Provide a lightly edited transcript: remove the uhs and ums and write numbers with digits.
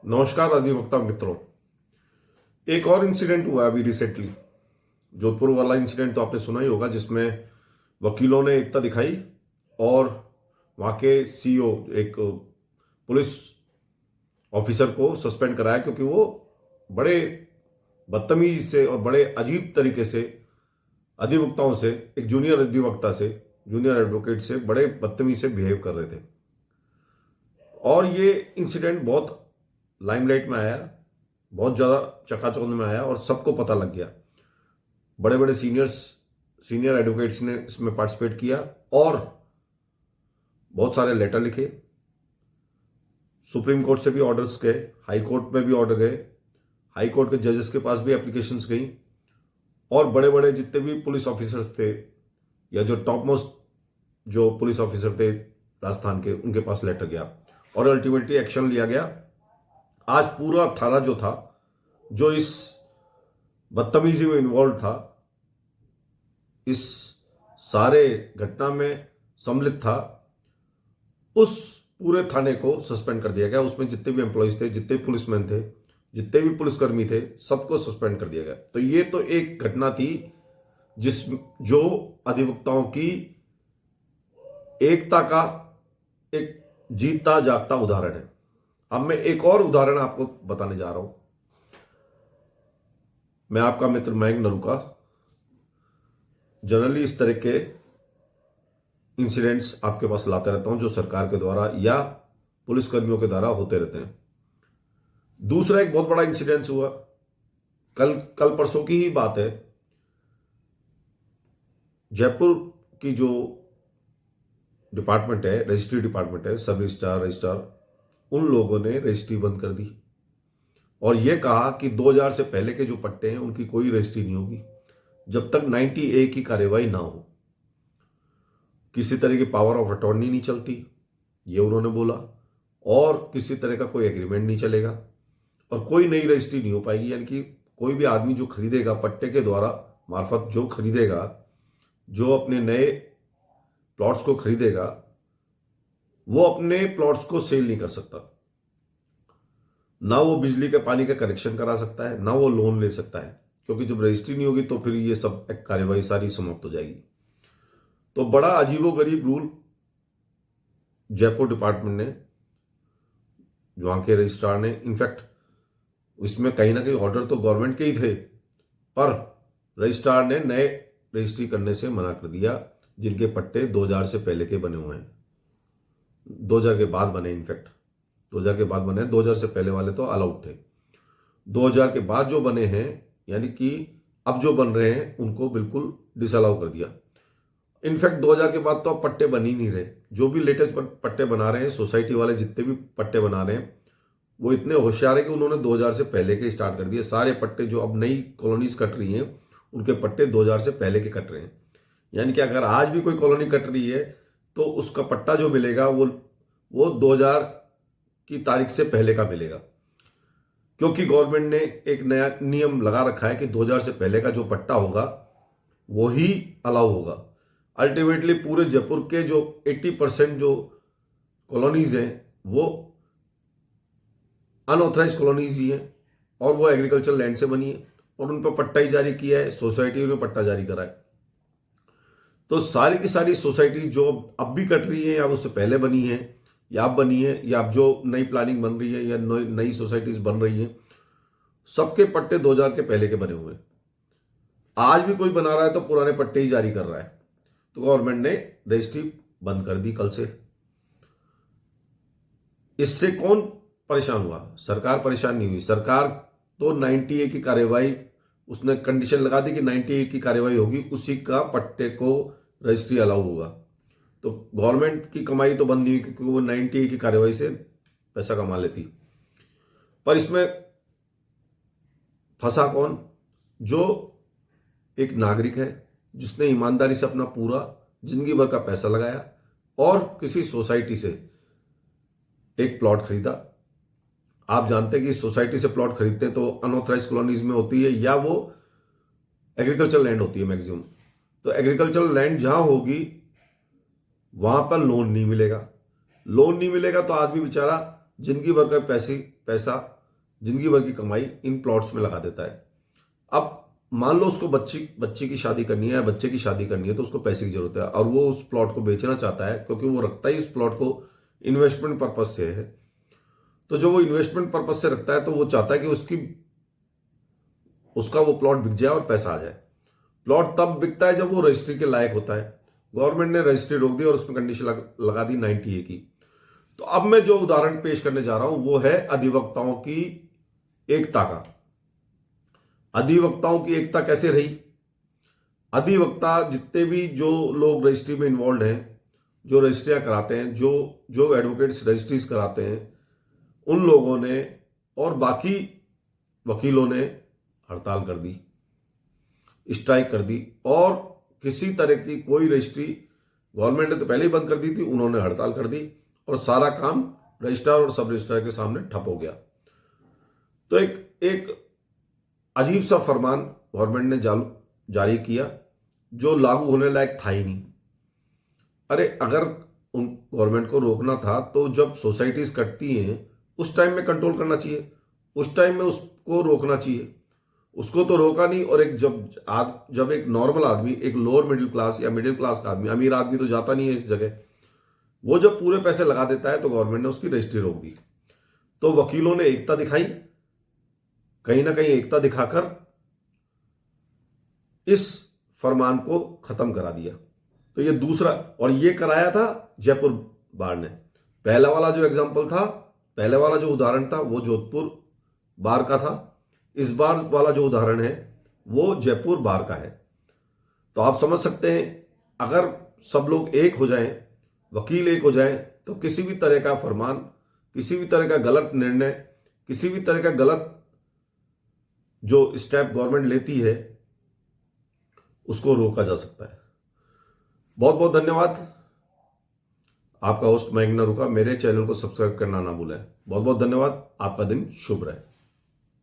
नमस्कार अधिवक्ता मित्रों। एक और इंसिडेंट हुआ अभी रिसेंटली। जोधपुर वाला इंसिडेंट तो आपने सुना ही होगा, जिसमें वकीलों ने एकता दिखाई और वहां के सीईओ एक पुलिस ऑफिसर को सस्पेंड कराया, क्योंकि वो बड़े बदतमीजी से और बड़े अजीब तरीके से अधिवक्ताओं से, एक जूनियर अधिवक्ता से, जूनियर एडवोकेट से बड़े बदतमीजी से बिहेव कर रहे थे। और ये इंसिडेंट बहुत लाइमलाइट में आया, बहुत ज़्यादा चकाचौंध में आया और सबको पता लग गया। बड़े बड़े सीनियर एडवोकेट्स ने इसमें पार्टिसिपेट किया और बहुत सारे लेटर लिखे। सुप्रीम कोर्ट से भी ऑर्डर्स गए, हाई कोर्ट में भी ऑर्डर गए, हाई कोर्ट के जजेस के पास भी एप्लीकेशंस गई और बड़े बड़े जितने भी पुलिस ऑफिसर्स थे या जो टॉप मोस्ट जो पुलिस ऑफिसर थे राजस्थान के, उनके पास लेटर गया और अल्टीमेटली एक्शन लिया गया। आज पूरा थाना जो था, जो इस बदतमीजी में इन्वॉल्व था, इस सारे घटना में सम्मिलित था, उस पूरे थाने को सस्पेंड कर दिया गया। उसमें जितने भी एम्प्लॉयज थे, जितने पुलिसमैन थे, जितने भी पुलिसकर्मी थे, सबको सस्पेंड कर दिया गया। तो ये तो एक घटना थी जो अधिवक्ताओं की एकता का एक जीता जागता उदाहरण है। अब मैं एक और उदाहरण आपको बताने जा रहा हूं। मैं आपका मित्र मयंक नरूका जनरली इस तरह के इंसिडेंट्स आपके पास लाते रहता हूं, जो सरकार के द्वारा या पुलिसकर्मियों के द्वारा होते रहते हैं। दूसरा एक बहुत बड़ा इंसिडेंस हुआ, कल परसों की ही बात है। जयपुर की जो डिपार्टमेंट है, रजिस्ट्री डिपार्टमेंट है, सब रजिस्ट्रार, उन लोगों ने रजिस्ट्री बंद कर दी और यह कहा कि 2000 से पहले के जो पट्टे हैं उनकी कोई रजिस्ट्री नहीं होगी जब तक 90A की कार्यवाही ना हो। किसी तरह की पावर ऑफ अटॉर्नी नहीं चलती, ये उन्होंने बोला, और किसी तरह का कोई एग्रीमेंट नहीं चलेगा और कोई नई रजिस्ट्री नहीं हो पाएगी। यानी कि कोई भी आदमी जो खरीदेगा पट्टे के द्वारा मार्फत, जो खरीदेगा, जो अपने नए प्लॉट्स को खरीदेगा, वो अपने प्लॉट्स को सेल नहीं कर सकता। ना वो बिजली के पानी का कनेक्शन करा सकता है, ना वो लोन ले सकता है, क्योंकि जब रजिस्ट्री नहीं होगी तो फिर ये सब कार्यवाही सारी समाप्त हो जाएगी। तो बड़ा अजीबोगरीब रूल जयपुर डिपार्टमेंट ने, वहां के रजिस्ट्रार ने, इनफैक्ट इसमें कहीं ना कहीं ऑर्डर तो गवर्नमेंट के ही थे, पर रजिस्ट्रार ने नए रजिस्ट्री करने से मना कर दिया जिनके पट्टे 2000 से पहले के बने हुए हैं। 2000 के बाद बने, इनफैक्ट 2000 के बाद बने, 2000 से पहले वाले तो अलाउड थे। 2000 के बाद जो बने हैं, यानी कि अब जो बन रहे हैं, उनको बिल्कुल डिसअलाउ कर दिया। इनफैक्ट 2000 के बाद तो अब पट्टे बन ही नहीं रहे। जो भी लेटेस्ट पट्टे बना रहे हैं, सोसाइटी वाले जितने भी पट्टे बना रहे हैं, वो इतने होशियार है कि उन्होंने 2000 से पहले के स्टार्ट कर दिए। सारे पट्टे जो अब नई कॉलोनीज कट रही हैं, उनके पट्टे 2000 से पहले के कट रहे हैं। यानी कि अगर आज भी कोई कॉलोनी कट रही है तो उसका पट्टा जो मिलेगा वो 2000 की तारीख से पहले का मिलेगा, क्योंकि गवर्नमेंट ने एक नया नियम लगा रखा है कि 2000 से पहले का जो पट्टा होगा वो ही अलाउ होगा। अल्टीमेटली पूरे जयपुर के जो 80% जो कॉलोनीज हैं वो अनऑथराइज कॉलोनीज ही हैं और वो एग्रीकल्चर लैंड से बनी है और उन पर पट्टा ही जारी किया है, सोसाइटी ने पट्टा जारी करा है। तो सारी की सारी सोसाइटी जो अब भी कट रही है, या उससे पहले बनी है, या अब बनी है, या अब जो नई प्लानिंग बन रही है, या नई सोसाइटीज बन रही हैं, सबके पट्टे 2000 के पहले के बने हुए हैं। आज भी कोई बना रहा है तो पुराने पट्टे ही जारी कर रहा है। तो गवर्नमेंट ने रजिस्ट्री बंद कर दी कल से। इससे कौन परेशान हुआ? सरकार परेशान नहीं हुई। सरकार तो 90A की कार्यवाही, उसने कंडीशन लगा दी कि 90A की कार्यवाही होगी, उसी का पट्टे को रजिस्ट्री अलाउ होगा। तो गवर्नमेंट की कमाई तो बंद नहीं हुई, क्योंकि वो 90A की कार्यवाही से पैसा कमा लेती। पर इसमें फंसा कौन? जो एक नागरिक है जिसने ईमानदारी से अपना पूरा जिंदगी भर का पैसा लगाया और किसी सोसाइटी से एक प्लॉट खरीदा। आप जानते हैं कि सोसाइटी से प्लॉट खरीदते तो अनऑथराइज कॉलोनीज में होती है, या वो एग्रीकल्चर लैंड होती है मैक्सिमम। तो एग्रीकल्चर लैंड जहां होगी वहां पर लोन नहीं मिलेगा। लोन नहीं मिलेगा तो आदमी बेचारा जिंदगी भर का पैसा जिंदगी भर की कमाई इन प्लॉट्स में लगा देता है। अब मान लो उसको बच्ची की शादी करनी है या बच्चे की शादी करनी है, तो उसको पैसे की जरूरत है और वो उस प्लॉट को बेचना चाहता है, क्योंकि वो रखता ही उस प्लॉट को इन्वेस्टमेंट पर्पज से है। तो जो वो इन्वेस्टमेंट पर्पज से रखता है, तो वो चाहता है कि उसका वो प्लॉट बिक जाए और पैसा आ जाए। प्लॉट तब बिकता है जब वो रजिस्ट्री के लायक होता है। गवर्नमेंट ने रजिस्ट्री रोक दी और उसमें कंडीशन लगा दी 90A की। तो अब मैं जो उदाहरण पेश करने जा रहा हूं वो है अधिवक्ताओं की एकता का। अधिवक्ताओं की एकता कैसे रही? अधिवक्ता जितने भी जो लोग रजिस्ट्री में इन्वॉल्व हैं, जो रजिस्ट्रियां कराते हैं, जो एडवोकेट्स रजिस्ट्रीज कराते हैं, उन लोगों ने और बाकी वकीलों ने हड़ताल कर दी, स्ट्राइक कर दी, और किसी तरह की कोई रजिस्ट्री, गवर्नमेंट ने तो पहले ही बंद कर दी थी, उन्होंने हड़ताल कर दी और सारा काम रजिस्ट्रार और सब रजिस्ट्रार के सामने ठप हो गया। तो एक अजीब सा फरमान गवर्नमेंट ने जारी किया जो लागू होने लायक था ही नहीं। अरे अगर उन गवर्नमेंट को रोकना था तो जब सोसाइटीज कटती हैं उस टाइम में कंट्रोल करना चाहिए, उस टाइम में उसको रोकना चाहिए। उसको तो रोका नहीं। और एक जब एक नॉर्मल आदमी, एक लोअर मिडिल क्लास या मिडिल क्लास का आदमी, अमीर आदमी तो जाता नहीं है इस जगह, वो जब पूरे पैसे लगा देता है तो गवर्नमेंट ने उसकी रजिस्ट्री रोक दी। तो वकीलों ने एकता दिखाई, कहीं ना कहीं एकता दिखाकर इस फरमान को खत्म करा दिया। तो ये दूसरा, और ये कराया था जयपुर बार ने। पहला वाला जो एग्जाम्पल था, पहले वाला जो उदाहरण था वो जोधपुर बार का था। इस बार वाला जो उदाहरण है वो जयपुर बार का है। तो आप समझ सकते हैं, अगर सब लोग एक हो जाएं, वकील एक हो जाएं, तो किसी भी तरह का फरमान, किसी भी तरह का गलत निर्णय, किसी भी तरह का गलत जो स्टेप गवर्नमेंट लेती है उसको रोका जा सकता है। बहुत बहुत धन्यवाद। आपका होस्ट मैं इग्नोर रुका। मेरे चैनल को सब्सक्राइब करना ना भूलें। बहुत बहुत धन्यवाद। आपका दिन शुभ रहे।